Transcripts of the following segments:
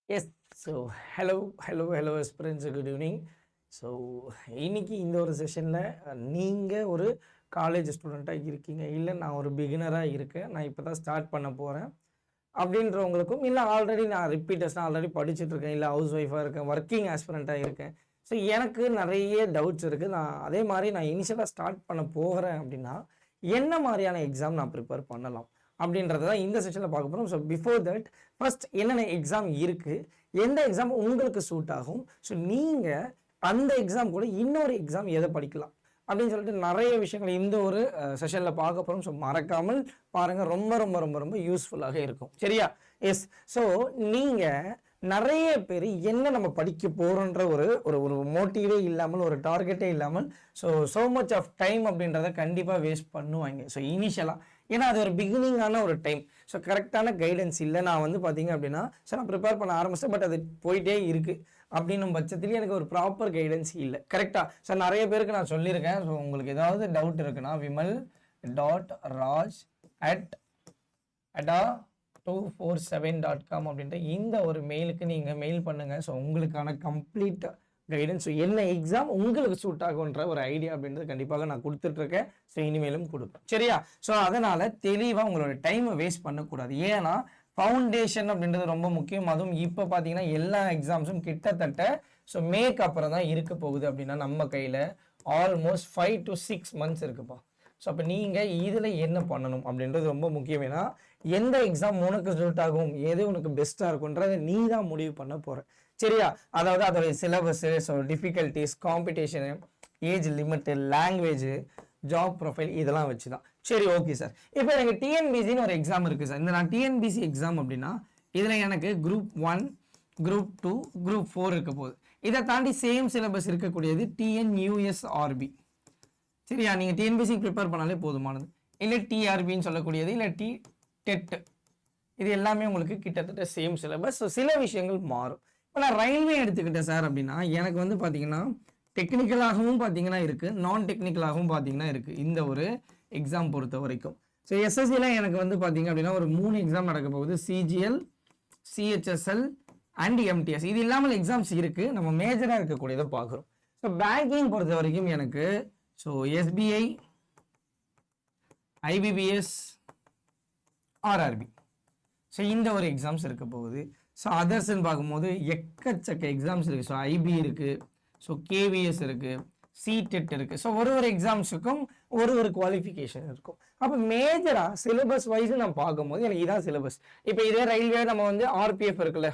S. So hello எஸ்பிரன்ஸ், good evening. So இன்னைக்கு இந்த ஒரு செஷனில் நீங்கள் ஒரு காலேஜ் ஸ்டூடெண்ட்டாக இருக்கீங்க, இல்லை நான் ஒரு பிகினராக இருக்கேன், நான் இப்போ தான் ஸ்டார்ட் பண்ண போகிறேன் அப்படின்றவங்களுக்கும், இல்லை ஆல்ரெடி நான் ரிப்பீட்டர்ஸ் நான் ஆல்ரெடி படிச்சுட்டு இருக்கேன், இல்லை ஹவுஸ் ஒய்ஃபாக இருக்கேன், ஒர்க்கிங் ஆஸ்பிரண்ட்டாக இருக்கேன். ஸோ எனக்கு நிறைய டவுட்ஸ் இருக்குது. அதே மாதிரி நான் இனிஷியலாக ஸ்டார்ட் பண்ண போகிறேன் அப்படின்னா என்ன மாதிரியான எக்ஸாம் நான் ப்ரிப்பேர் பண்ணலாம் அப்படின்றத தான் இந்த செஷனில் பார்க்க போகிறோம். ஸோ பிஃபோர் தட் ஃபர்ஸ்ட் என்னென்ன எக்ஸாம் இருக்குது, எந்த எக்ஸாம் உங்களுக்கு சூட் ஆகும், ஸோ நீங்கள் அந்த எக்ஸாம் கூட இன்னொரு எக்ஸாம் எதை படிக்கலாம் அப்படின்னு சொல்லிட்டு நிறைய விஷயங்கள் இந்த ஒரு செஷனில் பார்க்க போகிறோம். ஸோ மறக்காமல் பாருங்கள், ரொம்ப ரொம்ப ரொம்ப ரொம்ப யூஸ்ஃபுல்லாக இருக்கும். சரியா? எஸ். ஸோ நீங்கள் நிறைய பேர் என்ன நம்ம படிக்க போகிறோன்ற ஒரு ஒரு மோட்டிவே இல்லாமல், ஒரு டார்கெட்டே இல்லாமல், ஸோ மச் ஆஃப் டைம் அப்படின்றத கண்டிப்பாக வேஸ்ட் பண்ணுவாங்க. ஸோ இனிஷியலாக ஏன்னா அது ஒரு பிகினிங்கான ஒரு டைம். ஸோ கரெக்டான கைடன்ஸ் இல்லை. நான் வந்து பார்த்தீங்க அப்படின்னா நான் ப்ரிப்பேர் பண்ண ஆரம்பிச்சேன், பட் அது போயிட்டே இருக்குது அப்படின்னும் பட்சத்துலேயே எனக்கு ஒரு ப்ராப்பர் கைடன்ஸ் இல்லை. கரெக்டாக? ஸோ நிறைய பேருக்கு நான் சொல்லியிருக்கேன். ஸோ உங்களுக்கு ஏதாவது டவுட் இருக்குன்னா vimal.raj@ada247.com அப்படின்ட்டு இந்த ஒரு மெயிலுக்கு நீங்கள் மெயில் பண்ணுங்கள். ஸோ உங்களுக்கான கம்ப்ளீட் கைடன்ஸ், என்ன எக்ஸாம் உங்களுக்கு சூட் ஆகுன்ற ஒரு ஐடியா அப்படின்றது கண்டிப்பாக நான் கொடுத்துட்ருக்கேன். ஸோ இனிமேலும் கொடுப்பேன். சரியா? ஸோ அதனால் தெளிவாக உங்களோட டைமை வேஸ்ட் பண்ணக்கூடாது. ஏன்னா ஃபவுண்டேஷன் அப்படின்றது ரொம்ப முக்கியம். அதுவும் இப்போ பார்த்தீங்கன்னா எல்லா எக்ஸாம்ஸும் கிட்டத்தட்ட மேக்கு அப்புறம் தான் இருக்க போகுது. அப்படின்னா நம்ம கையில் ஆல்மோஸ்ட் 5 to 6 months இருக்குப்பா. ஸோ அப்போ நீங்கள் இதில் என்ன பண்ணணும் அப்படின்றது ரொம்ப முக்கியம். ஏன்னா எந்த எக்ஸாம் உனக்கு சூட் ஆகும், எது உனக்கு பெஸ்ட்டாக இருக்குன்றதை நீ தான் முடிவு பண்ண போகிற. சரியா? அதாவது அதோடைய syllabus, so difficulties, competition, age limit, language, job profile, இதெல்லாம் வச்சு தான். சரி, ஓகே சார். இப்போ எனக்கு டிஎன்பிசின்னு ஒரு எக்ஸாம் இருக்குது சார். இந்த நான் டிஎன்பிசி எக்ஸாம் அப்படின்னா இதில் எனக்கு Group 1, Group 2, Group 4 இருக்க போகுது. இதை தாண்டி சேம் சிலபஸ் இருக்கக்கூடியது TNUSRB. சரியா? நீங்கள் டிஎன்பிசி ப்ரிப்பேர் பண்ணாலே போதுமானது. இல்லை டிஆர்பின்னு சொல்லக்கூடியது, இல்லை டெட், இது எல்லாமே உங்களுக்கு கிட்டத்தட்ட சேம் சிலபஸ். ஸோ சில விஷயங்கள் மாறும். இப்போ நான் ரயில்வே எடுத்துக்கிட்டேன் சார் அப்படின்னா எனக்கு வந்து பார்த்தீங்கன்னா டெக்னிக்கலாகவும் பார்த்தீங்கன்னா இருக்குது, நான் டெக்னிக்கலாகவும் பார்த்தீங்கன்னா இருக்குது இந்த ஒரு எக்ஸாம் பொறுத்த வரைக்கும். ஸோ எஸ்எஸ்சியில் எனக்கு வந்து பார்த்தீங்க அப்படின்னா ஒரு 3 எக்ஸாம் நடக்க போகுது. CGL, CHSL and MTS. இது இல்லாமல் எக்ஸாம்ஸ் இருக்குது. நம்ம மேஜராக இருக்கக்கூடியதை பார்க்குறோம். ஸோ பேங்கிங் பொறுத்த வரைக்கும் எனக்கு SBI, IBPS, RRB. ஸோ இந்த ஒரு எக்ஸாம்ஸ் இருக்க போகுது. ஸோ அதர்ஸ்ன்னு பார்க்கும்போது எக்கச்சக்க எக்ஸாம்ஸ் இருக்குது. ஸோ IB இருக்குது, ஸோ KVS இருக்குது, CTET இருக்குது. ஸோ ஒரு எக்ஸாம்ஸுக்கும் ஒரு குவாலிஃபிகேஷன் இருக்கும். அப்போ மேஜராக சிலபஸ் வைஸ் நம்ம பார்க்கும்போது எனக்கு இதான் சிலபஸ். இப்போ இதே ரயில்வே நம்ம வந்து RPF இருக்குல்ல,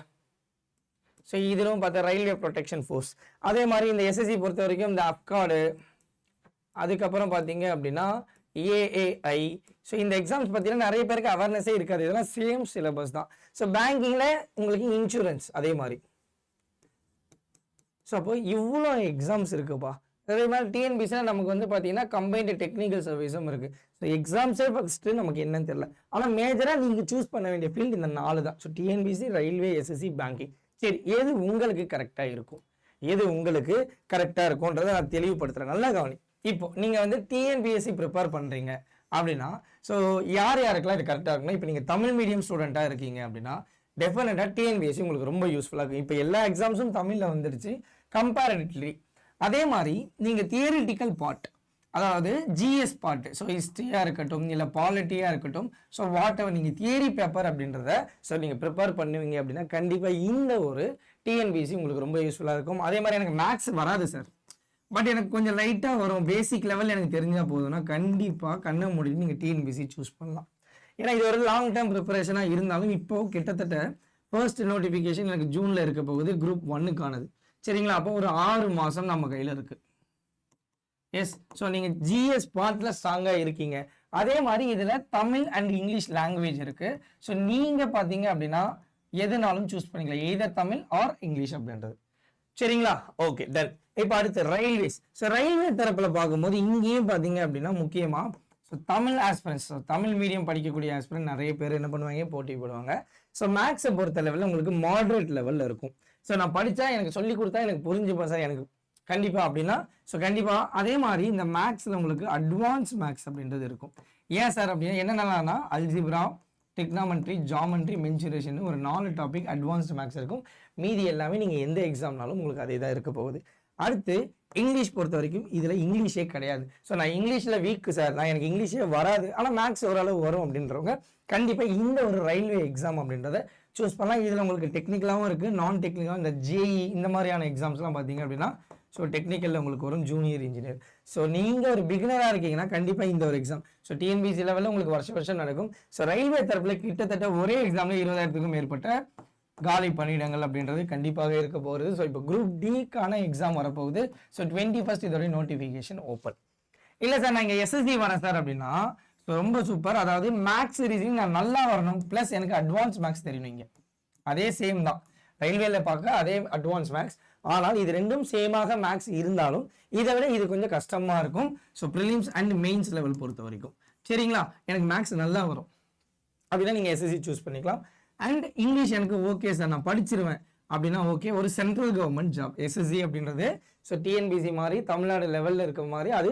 ஸோ இதிலும் பார்த்தா ரயில்வே ப்ரொடெக்ஷன் ஃபோர்ஸ். அதே மாதிரி இந்த SSC பொறுத்த வரைக்கும் இந்த அப்கார்டு, அதுக்கப்புறம் பார்த்தீங்க அப்படின்னா AAI. ஸோ இந்த எக்ஸாம்ஸ் பார்த்தீங்கன்னா நிறைய பேருக்கு அவேர்னஸே இருக்காது. இதெல்லாம் சேம் சிலபஸ் தான். ஸோ பேங்கிங்கில் உங்களுக்கு இன்சூரன்ஸ் அதே மாதிரி. ஸோ அப்போ இவ்வளோ எக்ஸாம்ஸ் இருக்குப்பா. அதே மாதிரி டிஎன்பிசியில் நமக்கு வந்து பார்த்தீங்கன்னா கம்பைன்டு டெக்னிக்கல் சர்வீஸும் இருக்குது. ஸோ எக்ஸாம்ஸே ஃபஸ்ட்டு நமக்கு என்னன்னு தெரியல. ஆனால் மேஜராக நீங்கள் சூஸ் பண்ண வேண்டிய ஃபீல்டு இந்த 4 தான். So TNPSC, railway, SSC, banking. சரி, எது உங்களுக்கு கரெக்டாக இருக்கும், எது உங்களுக்கு கரெக்டாக இருக்கும்ன்றதை நான் தெளிவுபடுத்துகிறேன். நல்லா கவனி. இப்போ நீங்கள் வந்து டிஎன்பிஎஸ்சி ப்ரிப்பேர் பண்ணுறீங்க அப்படின்னா ஸோ யாருக்கெல்லாம் இது கரெக்டாக இருக்குன்னா, இப்போ நீங்கள் தமிழ் மீடியம் ஸ்டூடெண்ட்டாக இருக்கீங்க அப்படின்னா டெஃபினட்டாக டிஎன்பிஎஸ்சி உங்களுக்கு ரொம்ப யூஸ்ஃபுல்லாக இருக்கும். இப்போ எல்லா எக்ஸாம்ஸும் தமிழில் வந்துடுச்சு கம்பேரிட்டிவ்லி. அதே மாதிரி நீங்கள் தியரிட்டிக்கல் பார்ட், அதாவது GS பார்ட், ஸோ ஹிஸ்ட்ரியாக இருக்கட்டும், இல்லை பாலிட்டியாக இருக்கட்டும், ஸோ வாட் எவர் நீங்கள் தியரி பேப்பர் அப்படின்றத நீங்கள் ப்ரிப்பேர் பண்ணுவீங்க அப்படின்னா கண்டிப்பாக இந்த ஒரு டிஎன்பிஎஸ்சி உங்களுக்கு ரொம்ப யூஸ்ஃபுல்லாக இருக்கும். அதே மாதிரி எனக்கு மேக்ஸ் வராது சார், பட் எனக்கு கொஞ்சம் லைட்டாக வரும், பேசிக் லெவல் எனக்கு தெரிஞ்சால் போதும்னா கண்டிப்பாக கண்ணை மூடிட்டு நீங்கள் டிஎன்பிசி சூஸ் பண்ணலாம். ஏன்னா இது ஒரு லாங் டேர்ம் ப்ரிப்பரேஷனாக இருந்தாலும் இப்போது கிட்டத்தட்ட ஃபர்ஸ்ட் நோட்டிஃபிகேஷன் எனக்கு ஜூனில் இருக்க போகுது, Group 1க்கானது. சரிங்களா? அப்போ ஒரு 6 மாதம் நம்ம கையில் இருக்குது. எஸ். ஸோ நீங்கள் GS பார்ட்டில் ஸ்ட்ராங்காக இருக்கீங்க. அதே மாதிரி இதில் தமிழ் அண்ட் இங்கிலீஷ் லாங்குவேஜ் இருக்குது. ஸோ நீங்கள் பார்த்தீங்க அப்படின்னா எதுனாலும் சூஸ் பண்ணிக்கலாம், எய்தர் தமிழ் ஆர் இங்கிலீஷ் அப்படின்றது. சரிங்களா? Okay, done. இப்போ அடுத்து ரயில்வேஸ். ஸோ ரயில்வே தரப்பில் பார்க்கும்போது இங்கேயும் பார்த்தீங்க அப்படின்னா முக்கியமாக தமிழ் ஆஸ்பிரன்ஸ், தமிழ் மீடியம் படிக்கக்கூடிய ஆஸ்பிரன்ட் நிறைய பேர் என்ன பண்ணுவாங்க, போட்டி போடுவாங்க. ஸோ மேக்ஸை பொறுத்த லெவலில் உங்களுக்கு மாடரேட் லெவலில் இருக்கும். ஸோ நான் படித்தா எனக்கு சொல்லி கொடுத்தா எனக்கு புரிஞ்சுப்பேன் சார் எனக்கு கண்டிப்பாக அப்படின்னா கண்டிப்பாக அதே மாதிரி இந்த மேக்ஸில் உங்களுக்கு அட்வான்ஸ் மேக்ஸ் அப்படின்றது இருக்கும். ஏன் சார் அப்படின்னா என்னென்னலாம்னா அல்ஜிப்ரா, டிக்னாமெட்ரி, ஜாமெட்ரி, மென்சுரேஷன் ஒரு 4 டாபிக் அட்வான்ஸ்டு மேக்ஸ் இருக்கும். மீதி எல்லாமே நீங்கள் எந்த எக்ஸாம்னாலும் உங்களுக்கு அதே தான் இருக்க போகுது. அடுத்து இங்கிலீஷ் பொறுத்த வரைக்கும் இதில் இங்கிலீஷே கிடையாது. ஸோ நான் இங்கிலீஷில் வீக்கு சார், நான் எனக்கு இங்கிலீஷே வராது, ஆனால் மேக்ஸ் ஓரளவு வரும் அப்படின்றவங்க கண்டிப்பாக இந்த ஒரு ரயில்வே எக்ஸாம் அப்படின்றத சூஸ் பண்ணலாம். இதில் உங்களுக்கு டெக்னிக்கலாகவும் இருக்குது, நான் டெக்னிக்கலாகவும். இந்த ஜேஇ இந்த மாதிரியான எக்ஸாம்ஸ்லாம் பார்த்தீங்க அப்படின்னா ஸோ டெக்னிக்கலில் உங்களுக்கு வரும் ஜூனியர் இன்ஜினியர். ஸோ நீங்கள் ஒரு பிகினராக இருக்கீங்கன்னா கண்டிப்பாக இந்த ஒரு எக்ஸாம் ஸோ டிஎன்பிசி லெவலில் உங்களுக்கு வருஷம் நடக்கும். ஸோ ரயில்வே தரப்பில் கிட்டத்தட்ட ஒரே எக்ஸாமில் 20,000க்கும் மேற்பட்ட காலி பணியிடங்கள் அப்படின்றது கண்டிப்பாக இருக்க போகுது. ஸோ இப்போ குரூப் டிக்கான எக்ஸாம் வரப்போகுது. ஸோ 21st இதோடைய நோட்டிஃபிகேஷன் ஓப்பன். இல்லை சார் நான் இங்கே எஸ்எஸ்சி வரேன் சார் அப்படின்னா ஸோ ரொம்ப சூப்பர். அதாவது மேக்ஸ் ரீசனிங் நான் நல்லா வரணும், ப்ளஸ் எனக்கு அட்வான்ஸ் மேக்ஸ் தெரியணும். இங்கே அதே சேம் தான், ரயில்வேல பார்க்க அதே அட்வான்ஸ் மேக்ஸ். ஆனால் இது ரெண்டும் சேமாக மேக்ஸ் இருந்தாலும் இதை விட இது கொஞ்சம் கஷ்டமாக இருக்கும். So prelims and mains level பொறுத்த வரைக்கும் சரிங்களா. எனக்கு மேக்ஸ் நல்லா வரும் அப்படின்னா நீங்கள் எஸ்எஸ்சி சூஸ் பண்ணிக்கலாம். அண்ட் இங்கிலீஷ் எனக்கு ஓகே சார் நான் படிச்சிருவேன் அப்படின்னா ஓகே. ஒரு சென்ட்ரல் கவர்மெண்ட் ஜாப் எஸ்எஸ்சி அப்படின்றது ஸோ டிஎன்பிசி மாதிரி தமிழ்நாடு லெவலில் இருக்க மாதிரி அது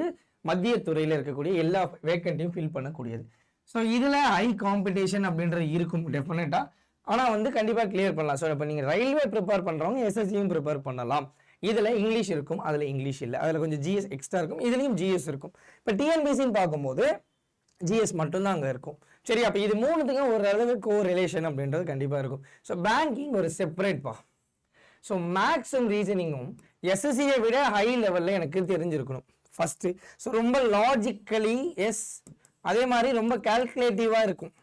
மத்திய துறையில் இருக்கக்கூடிய எல்லா வேக்கண்ட்டையும் ஃபில் பண்ணக்கூடியது. ஸோ இதில் ஹை காம்படிஷன் அப்படின்றது இருக்கும் டெஃபினட்டாக. ஆனால் வந்து கண்டிப்பாக கிளியர் பண்ணலாம். ஸோ இப்போ நீங்கள் ரயில்வே ப்ரிப்பேர் பண்ணுறவங்க எஸ்எஸ்சியும் ப்ரிப்பேர் பண்ணலாம். இதில் இங்கிலீஷ் இருக்கும், அதில் இங்கிலீஷ் இல்லை, அதில் கொஞ்சம் ஜிஎஸ் எக்ஸ்ட்ரா இருக்கும், இதுலேயும் ஜிஎஸ் இருக்கும். இப்போ டிஎன்பிசின்னு பார்க்கும்போது ஜிஎஸ் மட்டும்தான் அங்கே இருக்கும். சரி, அப்போ இது மூணுத்துக்கும் ஒரு அளவு கோ ரிலேஷன் அப்படின்றது கண்டிப்பாக இருக்கும். ஸோ பேங்கிங் ஒரு செப்பரேட்பா. ஸோ மேக்ஸும் ரீசனிங்கும் எஸ்எஸ்சியை விட ஹை லெவலில் எனக்கு தெரிஞ்சிருக்கணும் ஃபஸ்ட்டு. ஸோ ரொம்ப லாஜிக்கலி எஸ், அதே மாதிரி ரொம்ப கால்குலேட்டிவாக இருக்கும்,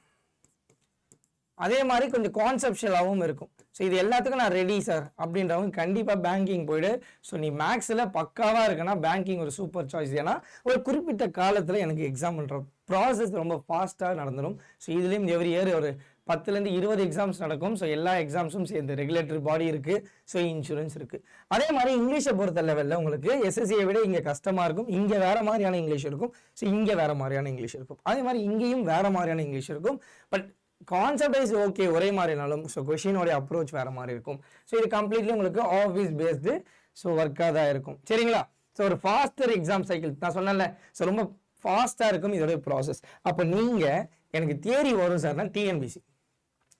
அதே மாதிரி கொஞ்சம் கான்செப்ஷுவலாகவும் இருக்கும். ஸோ இது எல்லாத்துக்கும் நான் ரெடி சார் அப்படின்றவங்க கண்டிப்பாக பேங்கிங் போய்டு. ஸோ நீ மேக்ஸில் பக்காவாக இருக்குன்னா பேங்கிங் ஒரு சூப்பர் சாய்ஸ். ஏன்னா ஒரு குறிப்பிட்ட காலத்தில் எனக்கு எக்ஸாம் பண்ணுற ப்ராசஸ் ரொம்ப ஃபாஸ்ட்டாக நடந்துடும். ஸோ இதுலேயும் எவ்ரி இயர் ஒரு 10லேருந்து 20 எக்ஸாம்ஸ் நடக்கும். ஸோ எல்லா எக்ஸாம்ஸும் சேர்ந்து ரெகுலேட்டரி பாடி இருக்குது, ஸோ இன்சூரன்ஸ் இருக்குது. அதே மாதிரி இங்கிலீஷை பொறுத்த லெவலில் உங்களுக்கு எஸ்எஸ்சியை விட இங்கே கஷ்டமாக இருக்கும். இங்கே வேறு மாதிரியான இங்கிலீஷ் இருக்கும், ஸோ இங்கே வேறு மாதிரியான இங்கிலீஷ் இருக்கும். அதே மாதிரி இங்கேயும் வேறு மாதிரியான இங்கிலீஷ் இருக்கும். பட் கான்செப்ட் வைஸ் ஓகே ஒரே மாதிரினாலும் ஸோ கொஷினோடைய அப்ரோச் வேறு மாதிரி இருக்கும். ஸோ இது கம்ப்ளீட்லி உங்களுக்கு ஆஃபீஸ் பேஸ்டு ஸோ ஒர்க்காக தான் இருக்கும் சரிங்களா. ஸோ ஒரு ஃபாஸ்டர் எக்ஸாம் சைக்கிள் நான் சொன்னேன்ல, ஸோ ரொம்ப ஃபாஸ்ட்டாக இருக்கும் இதோடைய ப்ராசஸ். அப்போ நீங்கள் எனக்கு தியரி வரும் சார்னா டிஎன்பிசி,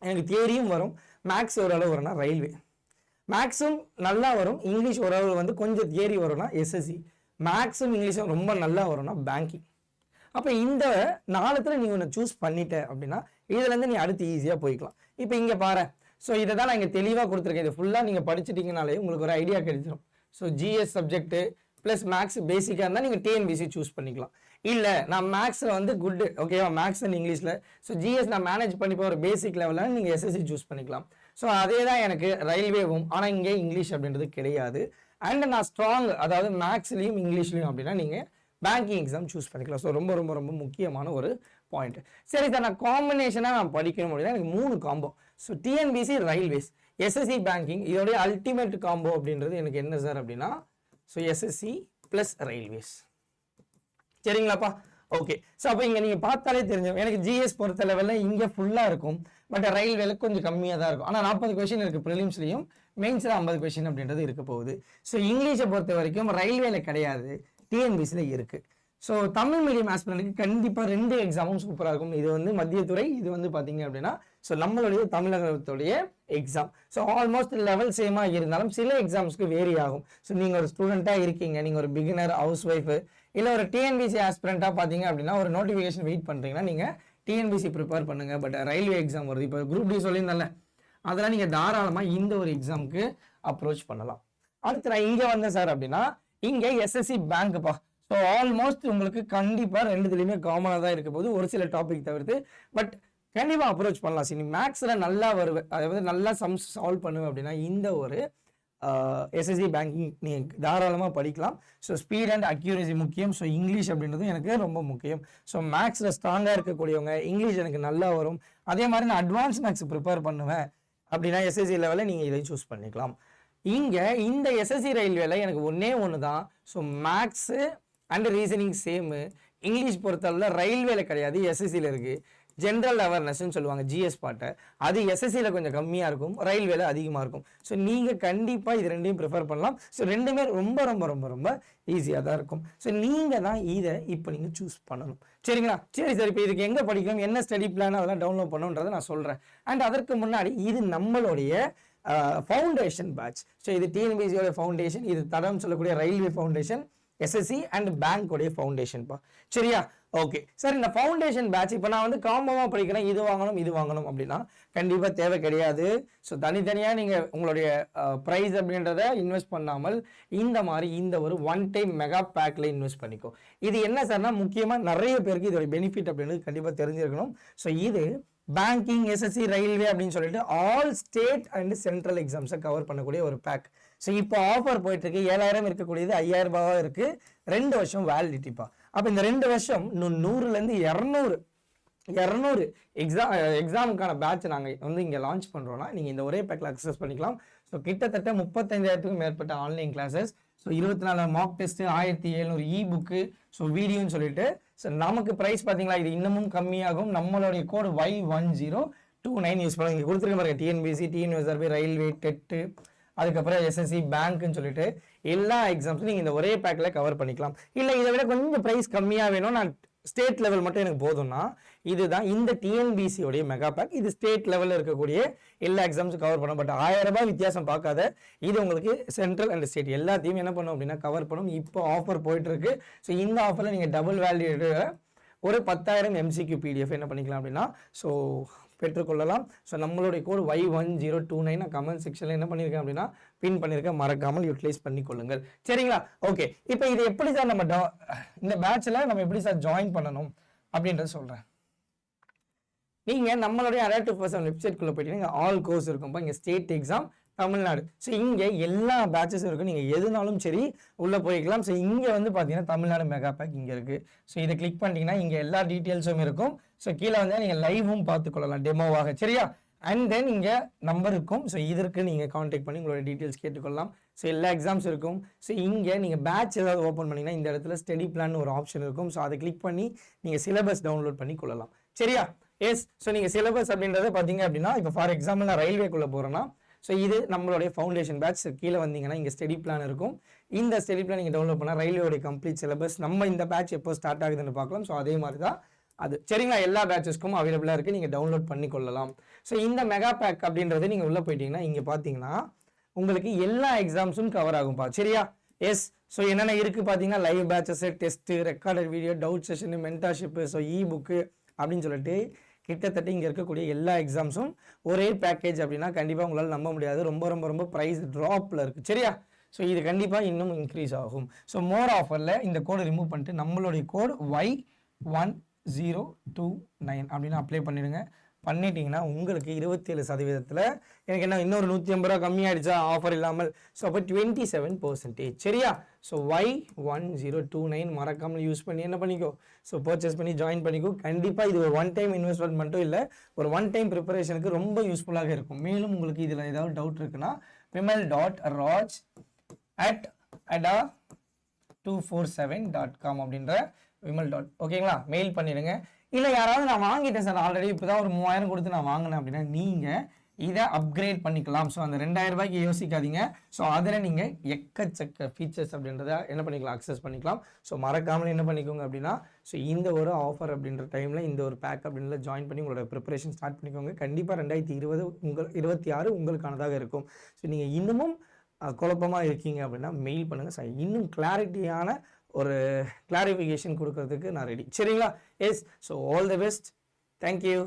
எனக்கு தியரியும் வரும், மேக்ஸ் ஓரளவு வரும்னா ரயில்வே, மேக்ஸும் நல்லா வரும், இங்கிலீஷ் ஓரளவு வந்து கொஞ்சம் தியரி வரும்னா எஸ்எஸ்சி, மேக்ஸும் இங்கிலீஷும் ரொம்ப நல்லா வரும்னா பேங்கிங். அப்போ இந்த 4த்துல நீ ஒன்று சூஸ் பண்ணிட்ட அப்படின்னா இதுலேருந்து நீ அடுத்து ஈஸியாக போய்க்கலாம். இப்போ இங்கே பாரு, ஸோ இதை தான் நான் இங்கே தெளிவாக கொடுத்துருக்கேன். இது ஃபுல்லாக நீங்கள் படிச்சிட்டிங்கனாலே உங்களுக்கு ஒரு ஐடியா கிடைச்சிடும். So GS subject plus maths பேசிக்காக இருந்தால் நீங்கள் டிஎன்பிசி சூஸ் பண்ணிக்கலாம். இல்லை நான் மேக்ஸில் வந்து குட்டு ஓகேவா, மேக்ஸ் அண்ட் இங்கிலீஷில் ஸோ ஜிஎஸ் நான் மேனேஜ் பண்ணிப்போ ஒரு பேசிக் லெவலில் நீங்கள் எஸ்எஸ்சி சூஸ் பண்ணிக்கலாம். ஸோ அதே தான் எனக்கு ரயில்வேவும், ஆனால் இங்கே இங்கிலீஷ் அப்படின்றது கிடையாது. அண்ட் நான் ஸ்ட்ராங் அதாவது மேக்ஸ்லேயும் இங்கிலீஷ்லையும் அப்படின்னா நீங்கள் பேங்கிங் எக்ஸாம் சூஸ் பண்ணிக்கலாம். ஸோ ரொம்ப ரொம்ப ரொம்ப முக்கியமான ஒரு பாயிண்ட். சரி சார் நான் காம்பினேஷனாக நான் படிக்கணும் அப்படின்னா எனக்கு 3 combo. So TNPSC, railways, SSC, banking, இதோடைய அல்டிமேட் காம்போ அப்படின்றது எனக்கு என்ன சார் அப்படின்னா ஸோ எஸ்எஸ்சி ப்ளஸ் ரயில்வேஸ் சரிங்களாப்பா. ஓகே, ஸோ அப்போ இங்கே நீங்கள் பார்த்தாலே தெரிஞ்சோம் எனக்கு ஜிஎஸ் பொறுத்த லெவலில் இங்கே ஃபுல்லாக இருக்கும், பட் ரயில்வேல கொஞ்சம் கம்மியாக தான் இருக்கும். ஆனால் 40 கொஷின் இருக்குது ப்ரிலிம்ஸ்லையும், மெயின்ஸில் 50 கொஷின் அப்படின்றது இருக்க போகுது. ஸோ இங்கிலீஷை பொறுத்த வரைக்கும் ரயில்வேல கிடையாது, டிஎன்பிசியில் இருக்குது. ஸோ தமிழ் மீடியம் ஆஸ்பிரண்ட்டுக்கு கண்டிப்பாக 2 எக்ஸாமும் சூப்பராக இருக்கும். இது வந்து மத்திய துறை, இது வந்து பார்த்தீங்க அப்படின்னா ஸோ நம்மளுடைய தமிழகத்துடைய எக்ஸாம். ஸோ ஆல்மோஸ்ட் லெவல் சேமாக இருந்தாலும் சில எக்ஸாம்ஸ்க்கு வேரி ஆகும். ஸோ நீங்கள் ஒரு ஸ்டூடெண்ட்டாக இருக்கீங்க, நீங்கள் ஒரு பிகினர், ஹவுஸ் ஒய்ஃபு, இல்லை ஒரு டிஎன்பிசி ஆஸ்பிரண்ட்டாக பார்த்தீங்க அப்படின்னா ஒரு நோட்டிஃபிகேஷன் வெயிட் பண்ணுறீங்கன்னா நீங்கள் டிஎன்பிசி ப்ரிப்பேர் பண்ணுங்கள். பட் ரயில்வே எக்ஸாம் வருது, இப்போ குரூப் டி சொல்லியிருந்தால அதெல்லாம் நீங்கள் தாராளமாக இந்த ஒரு எக்ஸாமுக்கு அப்ரோச் பண்ணலாம். அடுத்து நான் இங்கே வந்தேன் சார் அப்படின்னா இங்கே எஸ்எஸ்சி பேங்க்ப்பா. ஸோ ஆல்மோஸ்ட் உங்களுக்கு கண்டிப்பாக 2துலேயுமே காமனாக தான் இருக்க போது, ஒரு சில டாபிக் தவிர்த்து. பட் கண்டிப்பாக அப்ரோச் பண்ணலாம். சரி, நீ மேக்ஸில் நல்லா வருவேன், அதாவது நல்லா சம்ஸ் சால்வ் பண்ணுவேன் அப்படின்னா இந்த ஒரு எஸ்எஸ்சி பேங்கிங் நீங்கள் தாராளமாக படிக்கலாம். ஸோ ஸ்பீட் அண்ட் அக்யூரசி முக்கியம். ஸோ இங்கிலீஷ் அப்படின்றது எனக்கு ரொம்ப முக்கியம். ஸோ மேக்ஸில் ஸ்ட்ராங்காக இருக்கக்கூடியவங்க இங்கிலீஷ் எனக்கு நல்லா வரும், அதே மாதிரி நான் அட்வான்ஸ் மேக்ஸ் ப்ரிப்பேர் பண்ணுவேன் அப்படின்னா எஸ்எஸ்சி லெவலில் நீங்கள் இதை சூஸ் பண்ணிக்கலாம். இங்கே இந்த எஸ்எஸ்சி ரயில்வேல எனக்கு ஒன்று தான். So maths and reasoning same, English பொறுத்தளவில் ரயில்வேல கிடையாது, எஸ்எஸ்சியில் இருக்குது. ஜென்ரல் அவேர்னஸ்ன்னு சொல்லுவாங்க ஜிஎஸ் பாட்டை, அது எஸ்எஸ்சியில் கொஞ்சம் கம்மியாக இருக்கும், ரயில்வேல அதிகமாக இருக்கும். ஸோ நீங்கள் கண்டிப்பாக இது ரெண்டையும் ப்ரிஃபர் பண்ணலாம். ஸோ ரெண்டுமே ரொம்ப ரொம்ப ரொம்ப ரொம்ப ஈஸியாக தான் இருக்கும். ஸோ நீங்கள் தான் இதை இப்போ நீங்கள் சூஸ் பண்ணணும். சரிங்களா? சரி சார், இப்போ இதுக்கு எங்கே படிக்கணும், என்ன ஸ்டடி பிளான் அதெல்லாம் டவுன்லோட் பண்ணணுன்றதை நான் சொல்கிறேன். அண்ட் அதற்கு முன்னாடி இது நம்மளுடைய ஃபவுண்டேஷன் பேட்ச். ஸோ இது டிஎன்பிசியோட ஃபவுண்டேஷன், இது தடம் சொல்லக்கூடிய railway foundation, SSC and bank ஃபவுண்டேஷன்ப்பா. சரியா? ஓகே சார், இந்த ஃபவுண்டேஷன் பேட்ச் இப்போ நான் வந்து காம்போவாக படிக்கிறேன், இது வாங்கணும் அப்படின்னா கண்டிப்பாக தேவை கிடையாது. ஸோ தனித்தனியாக நீங்கள் உங்களுடைய ப்ரைஸ் அப்படின்றத இன்வெஸ்ட் பண்ணாமல் இந்த மாதிரி இந்த ஒரு ஒன் டைம் மெகா பேக்கில் இன்வெஸ்ட் பண்ணிக்கோ. இது என்ன சார்னா, முக்கியமாக நிறைய பேருக்கு இதோட பெனிஃபிட் அப்படின்றது கண்டிப்பாக தெரிஞ்சிருக்கணும். ஸோ இது பேங்கிங், எஸ்எஸ்சி, ரயில்வே அப்படின்னு சொல்லிட்டு ஆல் ஸ்டேட் அண்ட் சென்ட்ரல் எக்ஸாம்ஸை கவர் பண்ணக்கூடிய ஒரு பேக். ஸோ இப்போ ஆஃபர் போயிட்டு இருக்கு, 7000 இருக்கக்கூடியது 5000 ரூபாவாக இருக்கு, 2 வருஷம் வேலிடிட்டிப்பா. அப்போ இந்த 2 வருஷம் 100லேருந்து 200 எக்ஸாமுக்கான பேட்ச் நாங்கள் வந்து இங்கே லான்ச் பண்ணுறோன்னா நீங்கள் இந்த ஒரே பேக்கில் அக்சஸ் பண்ணிக்கலாம். ஸோ கிட்டத்தட்ட 35,000க்கும் மேற்பட்ட online classes, so 24 mark test, 1700 ebook, so வீடியோன்னு சொல்லிட்டு. ஸோ நமக்கு ப்ரைஸ் பார்த்தீங்களா, இது இன்னமும் கம்மியாகும். நம்மளுடைய கோடு Y1029 யூஸ் பண்ணுங்க. இங்கே கொடுத்துருக்க பாருங்க, டிஎன்பிசி, டிஎன்யூஎஸ்ஆர்பி, ரயில்வே, டெட்டு, அதுக்கப்புறம் எஸ்எஸ்சி, பேங்க்னு சொல்லிட்டு எல்லா எக்ஸாம்ஸும் நீங்கள் இந்த ஒரே பேக்கில் கவர் பண்ணிக்கலாம். இல்லை இதை விட கொஞ்சம் ப்ரைஸ் கம்மியாக வேணும், நான் ஸ்டேட் லெவல் மட்டும் எனக்கு போதும்னா இதுதான் இந்த டிஎன்பிசியோடைய மெகா பேக். இது ஸ்டேட் லெவலில் இருக்கக்கூடிய எல்லா எக்ஸாம்ஸும் கவர் பண்ணும். பட் 1000 ரூபாய் வித்தியாசம் பார்க்காத, இது உங்களுக்கு சென்ட்ரல் அண்ட் ஸ்டேட் எல்லாத்தையும் என்ன பண்ணும் அப்படின்னா கவர் பண்ணும். இப்போ ஆஃபர் போயிட்டு இருக்கு. ஸோ இந்த ஆஃபரில் நீங்கள் டபுள் வேல்யூ ஒரு 10,000 MCQ PDF என்ன பண்ணிக்கலாம் அப்படின்னா ஸோ பெற்றுக்கொள்ளலாம். ஸோ நம்மளுடைய கோடு Y1029 நான் கமெண்ட் செக்ஷனில் என்ன பண்ணியிருக்கேன் அப்படின்னா பின் பண்ணியிருக்கேன், மறக்காமல் யூட்டிலைஸ் பண்ணிக்கொள்ளுங்கள். சரிங்களா? ஓகே, இப்போ இது எப்படி சார் நம்ம இந்த பேட்சில் நம்ம எப்படி சார் ஜாயின் பண்ணணும் அப்படின்றத சொல்கிறேன். நீங்கள் நம்மளுடைய Alert247 வெப்சைட்குள்ளே போயிட்டீங்கன்னா ஆல் கோர்ஸ் இருக்கும்ப்பா. இங்கே ஸ்டேட் எக்ஸாம், தமிழ்நாடு, ஸோ இங்கே எல்லா பேட்சஸும் இருக்குது. நீங்கள் எதுனாலும் சரி உள்ளே போய்க்கலாம். ஸோ இங்கே வந்து பார்த்தீங்கன்னா தமிழ்நாடு மெகா பேக் இங்கே இருக்குது. ஸோ இதை கிளிக் பண்ணிட்டீங்கன்னா இங்கே எல்லா டீட்டெயில்ஸும் இருக்கும். ஸோ கீழே வந்து நீங்கள் லைவும் பார்த்துக்கொள்ளலாம் டெமோவாக. சரியா? அண்ட் தென் இங்கே நம்பர் இருக்கும். ஸோ இதற்கு நீங்கள் கான்டாக்ட் பண்ணி உங்களோட டீட்டெயில்ஸ் கேட்டுக்கொள்ளலாம். ஸோ எல்லா எக்ஸாம்ஸ் இருக்கும். ஸோ இங்கே நீங்கள் பேட்ச் ஏதாவது ஓப்பன் பண்ணிங்கன்னா இந்த இடத்துல ஸ்டடி பிளான் ஒரு ஆப்ஷன் இருக்கும். ஸோ அதை கிளிக் பண்ணி நீங்கள் சிலபஸ் டவுன்லோட் பண்ணி கொள்ளலாம். சரியா? எஸ். ஸோ நீங்கள் சிலபஸ் அப்படின்றத பார்த்தீங்க அப்படின்னா இப்போ ஃபார் எக்ஸாம்பிள் நான் ரயில்வேக்குள்ளே போகிறேன்னா ஸோ இது நம்மளுடைய ஃபவுண்டேஷன் பேட்ச். கீழே வந்தீங்கன்னா இங்கே ஸ்டடி பிளான் இருக்கும். இந்த ஸ்டடி பிளான் நீங்கள் டவுன்லோட் பண்ணால் ரயில்வேயோடைய கம்ப்ளீட் சிலபஸ், நம்ம இந்த பேட்ச் எப்போ ஸ்டார்ட் ஆகுதுன்னு பார்க்கலாம். ஸோ அதே மாதிரி தான் அது. சரிங்களா? எல்லா பேட்சஸ்க்கும் அவைலபிளாக இருக்குது, நீங்கள் டவுன்லோட் பண்ணி கொள்ளலாம். ஸோ இந்த மெகா பேக் அப்படின்றது நீங்கள் உள்ளே போயிட்டீங்கன்னா இங்கே பார்த்தீங்கன்னா உங்களுக்கு எல்லா எக்ஸாம்ஸும் கவர் ஆகும்பா. சரியா? எஸ். ஸோ என்னென்ன இருக்குது பார்த்தீங்கன்னா live batches, test, recorded video, doubt session, mentorship, so ebook அப்படின்னு சொல்லிட்டு கிட்டத்தட்ட இங்கே இருக்கக்கூடிய எல்லா எக்ஸாம்ஸும் ஒரே பேக்கேஜ் அப்படின்னா கண்டிப்பாக உங்களால் நம்ப முடியாது. ரொம்ப ரொம்ப ரொம்ப ப்ரைஸ் ட்ராப்பில் இருக்குது. சரியா? ஸோ இது கண்டிப்பாக இன்னும் இன்க்ரீஸ் ஆகும். ஸோ மோர் ஆஃபரில் இந்த கோடை ரிமூவ் பண்ணிட்டு நம்மளுடைய கோடு Y1029 அப்படின்னு அப்ளை பண்ணிடுங்க. பண்ணிட்டீங்கன்னா உங்களுக்கு 27% எனக்கு என்ன இன்னொரு 150 ரூபா கம்மியாயிடுச்சா ஆஃபர் இல்லாமல். ஸோ அப்போ 27%. சரியா? ஸோ Y1029 மறக்காமல் யூஸ் பண்ணி என்ன பண்ணிக்கோ, ஸோ பர்ச்சேஸ் பண்ணி ஜாயின் பண்ணிக்கோ. கண்டிப்பாக இது ஒரு ஒன் டைம் இன்வெஸ்ட்மெண்ட் மட்டும் இல்லை, ஒரு ஒன் டைம் ப்ரிப்பரேஷனுக்கு ரொம்ப யூஸ்ஃபுல்லாக இருக்கும். மேலும் உங்களுக்கு இதில் ஏதாவது டவுட் இருக்குன்னா vimal.raj@ada247.com அப்படின்ற விமல் ஓகேங்களா மெயில் பண்ணிடுங்க. இல்லை யாராவது நான் வாங்கிட்டேன் சார் ஆல்ரெடி, இப்போ தான் ஒரு 3000 கொடுத்து நான் வாங்கினேன் அப்படின்னா நீங்கள் இதை அப்கிரேட் பண்ணிக்கலாம். ஸோ அந்த 2000 ரூபாய்க்கு யோசிக்காதீங்க. ஸோ அதில் நீங்கள் எக்கச்சக்க ஃபீச்சர்ஸ் அப்படின்றத என்ன பண்ணிக்கலாம், அக்சஸ் பண்ணிக்கலாம். ஸோ மறக்காமல் என்ன பண்ணிக்கோங்க அப்படின்னா ஸோ இந்த ஒரு ஆஃபர் அப்படின்ற டைமில் இந்த ஒரு பேக் அப்படின்றத ஜாயின் பண்ணி உங்களோட ப்ரிப்பரேஷன் ஸ்டார்ட் பண்ணிக்கோங்க. கண்டிப்பாக 2026 உங்களுக்கானதாக இருக்கும். ஸோ நீங்கள் இன்னமும் குழப்பமாக இருக்கீங்க அப்படின்னா மெயில் பண்ணுங்கள் சார், இன்னும் கிளாரிட்டியான ஒரு கிளாரிஃபிகேஷன் கொடுக்கறதுக்கு நான் ரெடி. சரிங்களா? Yes. So all the best. Thank you.